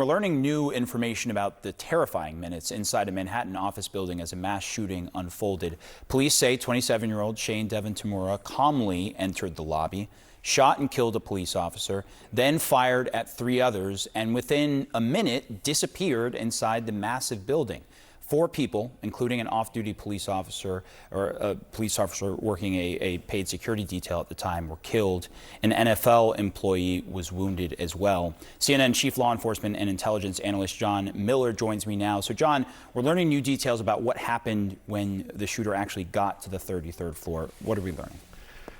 we're learning new information about the terrifying minutes inside a Manhattan office building as a mass shooting unfolded. Police say 27-year-old Shane Devon Tamura calmly entered the lobby, shot and killed a police officer, then fired at 3 others, and within a minute disappeared inside the massive building. 4 people, including an off-duty police officer or a police officer working a paid security detail at the time, were killed. An NFL employee was wounded as well. CNN Chief Law Enforcement and Intelligence Analyst John Miller joins me now. So, John, we're learning new details about what happened when the shooter actually got to the 33rd floor. What are we learning?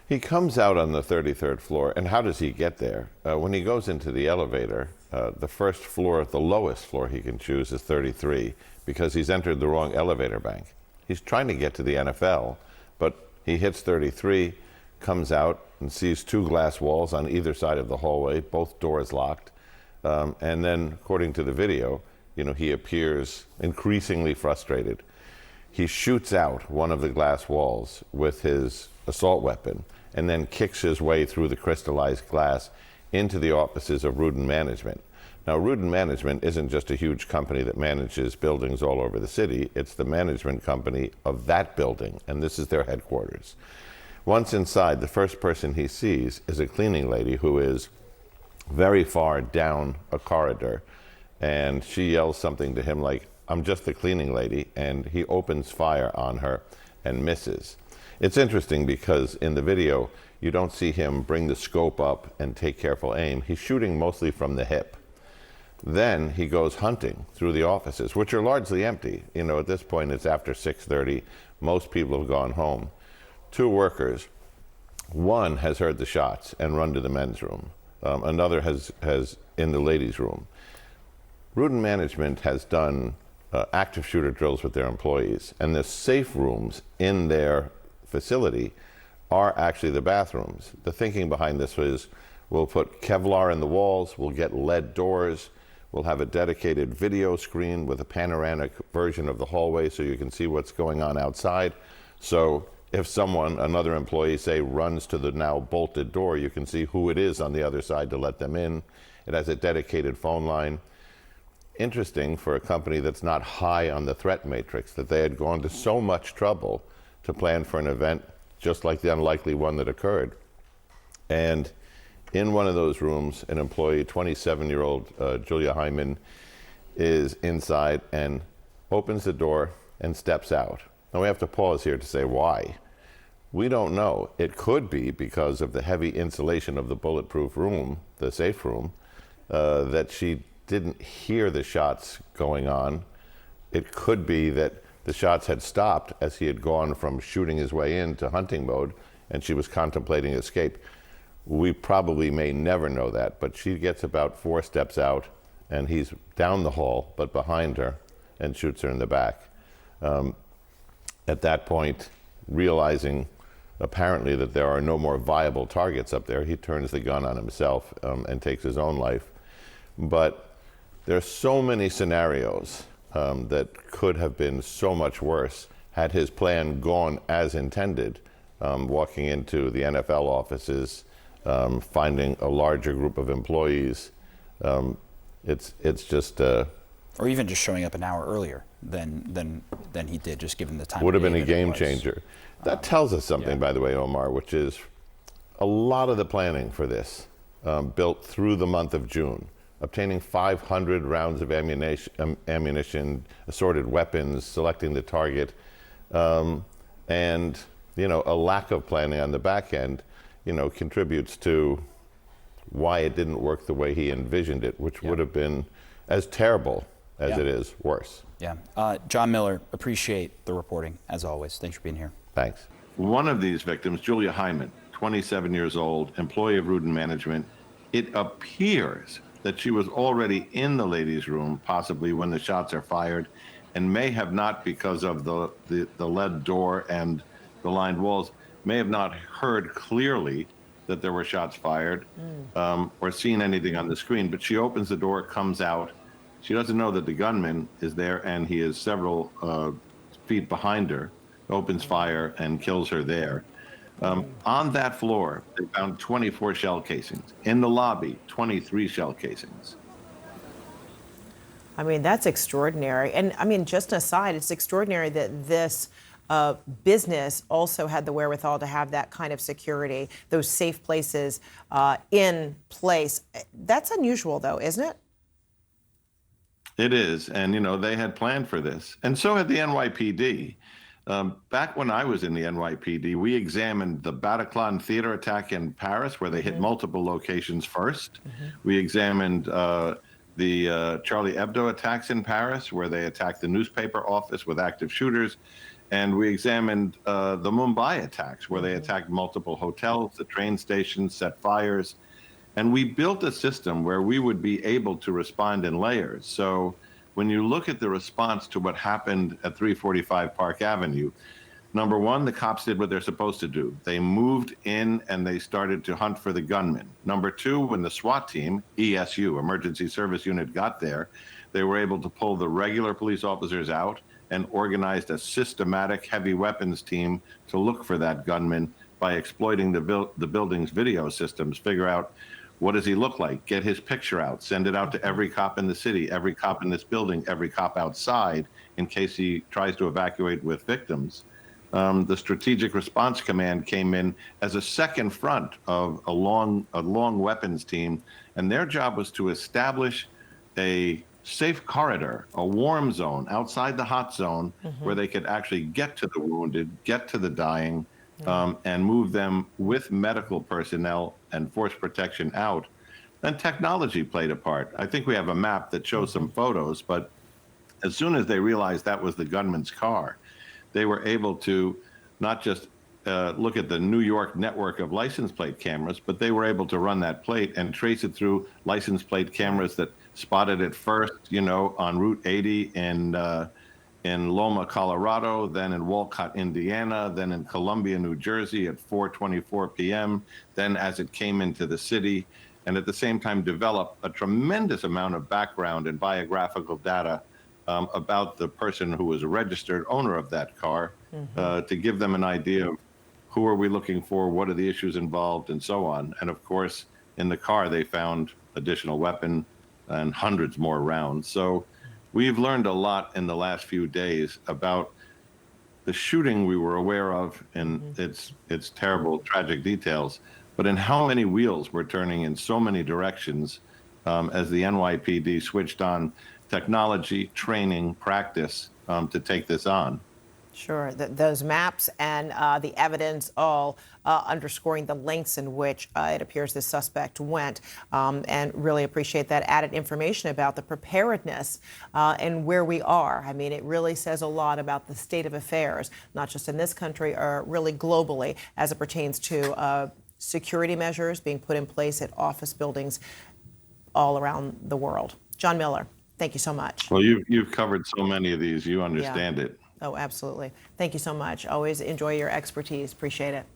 He comes out on the 33rd floor, and how does he get there? When he goes into the elevator, the first floor, the lowest floor he can choose is 33, because he's entered the wrong elevator bank. He's trying to get to the NFL, but he hits 33, comes out and sees 2 glass walls on either side of the hallway, both doors locked. And then, according to the video, he appears increasingly frustrated. He shoots out one of the glass walls with his assault weapon and then kicks his way through the crystallized glass into the offices of Rudin Management. Now, Rudin Management isn't just a huge company that manages buildings all over the city. It's the management company of that building, and this is their headquarters. Once inside, the first person he sees is a cleaning lady who is very far down a corridor, and she yells something to him like, "I'm just the cleaning lady," and he opens fire on her and misses. It's interesting because in the video, you don't see him bring the scope up and take careful aim. He's shooting mostly from the hip. Then he goes hunting through the offices, which are largely empty. At this point, it's after 6:30. Most people have gone home. 2 workers, one has heard the shots and run to the men's room. Another has in the ladies' room. Rudin Management has done active shooter drills with their employees, and the safe rooms in their facility are actually the bathrooms. The thinking behind this was, we'll put Kevlar in the walls, we'll get lead doors, we'll have a dedicated video screen with a panoramic version of the hallway so you can see what's going on outside. So if another employee, say, runs to the now bolted door, you can see who it is on the other side to let them in. It has a dedicated phone line. Interesting for a company that's not high on the threat matrix, that they had gone to so much trouble to plan for an event just like the unlikely one that occurred. And in one of those rooms, an employee, 27-year-old Julia Hyman, is inside and opens the door and steps out. Now we have to pause here to say why. We don't know. It could be because of the heavy insulation of the bulletproof room, the safe room, that she didn't hear the shots going on. It could be that the shots had stopped as he had gone from shooting his way into hunting mode, and she was contemplating escape. We probably may never know that, but she gets about 4 steps out, and he's down the hall, but behind her, and shoots her in the back. At that point, realizing apparently that there are no more viable targets up there, he turns the gun on himself and takes his own life. But there are so many scenarios that could have been so much worse had his plan gone as intended, walking into the NFL offices, finding a larger group of employees. It's just... or even just showing up an hour earlier than he did, just given the time. Would have been a game changer. That tells us something, by the way, Omar, which is a lot of the planning for this built through the month of June. Obtaining 500 rounds of ammunition, assorted weapons, selecting the target, and a lack of planning on the back end, contributes to why it didn't work the way he envisioned it, which would have been as terrible as it is worse. Yeah. John Miller, appreciate the reporting, as always. Thanks for being here. Thanks. One of these victims, Julia Hyman, 27 years old, employee of Rudin Management, it appears that she was already in the ladies' room, possibly when the shots are fired, and may have not, because of the lead door and the lined walls, may have not heard clearly that there were shots fired or seen anything on the screen. But she opens the door, comes out. She doesn't know that the gunman is there, and he is several feet behind her, opens fire and kills her there. On that floor, they found 24 shell casings. In the lobby, 23 shell casings. I mean, that's extraordinary. And I mean, just an aside, it's extraordinary that this business also had the wherewithal to have that kind of security, those safe places in place. That's unusual, though, isn't it? It is. And, they had planned for this. And so had the NYPD. Back when I was in the NYPD, we examined the Bataclan theater attack in Paris, where they hit multiple locations first. We examined the Charlie Hebdo attacks in Paris, where they attacked the newspaper office with active shooters. And we examined the Mumbai attacks, where they attacked multiple hotels, the train stations, set fires. And we built a system where we would be able to respond in layers. So when you look at the response to what happened at 345 Park Avenue, number one, the cops did what they're supposed to do. They moved in and they started to hunt for the gunman. Number two, when the SWAT team, ESU, Emergency Service Unit, got there, they were able to pull the regular police officers out and organized a systematic heavy weapons team to look for that gunman by exploiting the building's video systems, figure out what does he look like, get his picture out, send it out to every cop in the city, every cop in this building, every cop outside, in case he tries to evacuate with victims. The Strategic Response Command came in as a second front of a long weapons team, and their job was to establish a safe corridor, a warm zone outside the hot zone, where they could actually get to the wounded, get to the dying, and move them with medical personnel and force protection out. And technology played a part. I think we have a map that shows some photos, but as soon as they realized that was the gunman's car, they were able to not just look at the New York network of license plate cameras, but they were able to run that plate and trace it through license plate cameras that spotted it first, on Route 80 in Loma, Colorado, then in Walcott, Indiana, then in Columbia, New Jersey at 4:24 p.m., then as it came into the city, and at the same time develop a tremendous amount of background and biographical data about the person who was a registered owner of that car, to give them an idea of who are we looking for, what are the issues involved, and so on. And of course, in the car, they found additional weapon and hundreds more rounds. So we've learned a lot in the last few days about the shooting we were aware of and its terrible, tragic details, but in how many wheels were turning in so many directions as the NYPD switched on technology, training, practice to take this on. Sure, those maps and the evidence all underscoring the lengths in which it appears this suspect went, and really appreciate that added information about the preparedness and where we are. I mean, it really says a lot about the state of affairs, not just in this country or really globally, as it pertains to security measures being put in place at office buildings all around the world. John Miller, thank you so much. Well, you've covered so many of these. You understand it. Oh, absolutely. Thank you so much. Always enjoy your expertise. Appreciate it.